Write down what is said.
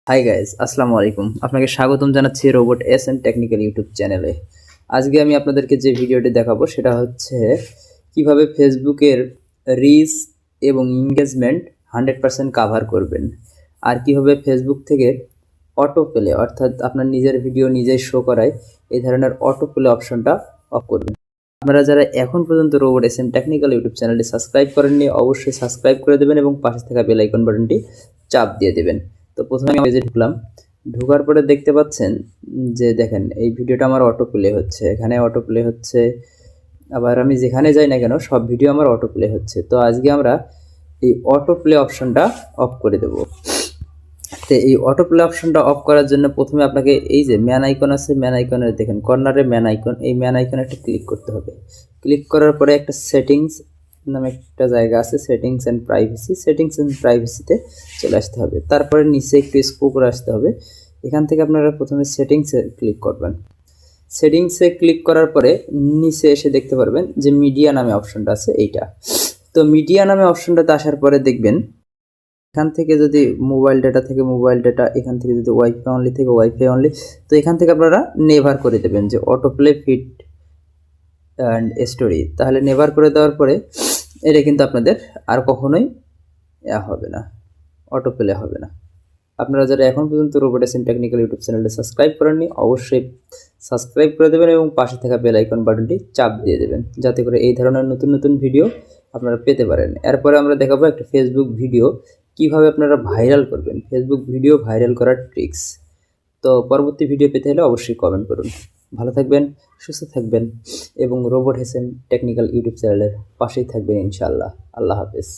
Hi guys, আসসালামু আলাইকুম। আপনাকে স্বাগতম জানাচ্ছি robot S and technical YouTube চ্যানেলে। আজকে আমি আপনাদেরকে যে ভিডিওটি দেখাবো সেটা হচ্ছে কিভাবে ফেসবুকের রিচ এবং এঙ্গেজমেন্ট 100% কাভার করবেন, আর কিভাবে ফেসবুক থেকে অটো প্লে অর্থাৎ আপনার নিজের ভিডিও নিজেই শো করায় এই ধরনের অটো প্লে অপশনটা অফ করবেন। আপনারা যারা এখন পর্যন্ত robot S and technical YouTube চ্যানেলটি সাবস্ক্রাইব করেননি, অবশ্যই সাবস্ক্রাইব করে দেবেন এবং পাশে থাকা বেল আইকন বাটনটি চাপ দিয়ে দেবেন। তো প্রথমে আমি পেজে ঢুকলাম। ঢোকার পরে দেখতে পাচ্ছেন যে দেখেন এই ভিডিওটা আমার অটো প্লে হচ্ছে, এখানে অটো প্লে হচ্ছে। আবার আমি যেখানে যাই না কেন সব ভিডিও আমার অটো প্লে হচ্ছে। তো আজকে আমরা এই অটো প্লে অপশনটা অফ করে দেব। তো এই অটো প্লে অপশনটা অফ করার জন্য প্রথমে আপনাকে এই যে ম্যান আইকন আছে, ম্যান আইকনের দেখেন কর্নারে ম্যান আইকন, এই ম্যান আইকনে একটা ক্লিক করতে হবে। ক্লিক করার পরে একটা সেটিংস নামে একটা জায়গা আছে, settings and privacy. Settings and প্রাইভেসিতে চলে আসতে হবে। তারপরে নিচে একটু স্ক্রল করে আসতে হবে। এখান থেকে আপনারা প্রথমে সেটিংসে ক্লিক করবেন। সেটিংসে ক্লিক করার পরে নিচে এসে দেখতে পারবেন যে মিডিয়া নামে অপশনটা আছে, এইটা। তো মিডিয়া নামে অপশনটাতে আসার পরে দেখবেন এখান থেকে যদি মোবাইল ডেটা থেকে মোবাইল ডেটা, এখান থেকে যদি ওয়াইফাই অনলি থেকে ওয়াইফাই অনলি, তো এখান থেকে আপনারা নেভার করে দেবেন যে auto play feed and story. তাহলে নেভার করে দেওয়ার পরে এটা কিন্তু আপনাদের আর কখনোই হবে না, অটো প্লে হবে না। আপনারা যারা এখন পর্যন্ত robot S and technical YouTube চ্যানেলটি সাবস্ক্রাইব করেননি, অবশ্যই সাবস্ক্রাইব করে দেবেন এবং পাশে থাকা বেল আইকন বাটনটি চাপ দিয়ে দেবেন, যাতে করে এই ধরনের নতুন নতুন ভিডিও আপনারা পেতে পারেন। এরপরে আমরা দেখাবো একটা ফেসবুক ভিডিও কিভাবে আপনারা ভাইরাল করবেন, ফেসবুক ভিডিও ভাইরাল করার ট্রিক্স। তো পরবর্তী ভিডিও পেতে হলে অবশ্যই কমেন্ট করুন। ভালো থাকবেন, সুস্থ থাকবেন এবং robot S and technical YouTube চ্যানেলের পাশেই থাকবেন ইনশাআল্লাহ। আল্লাহ হাফেজ।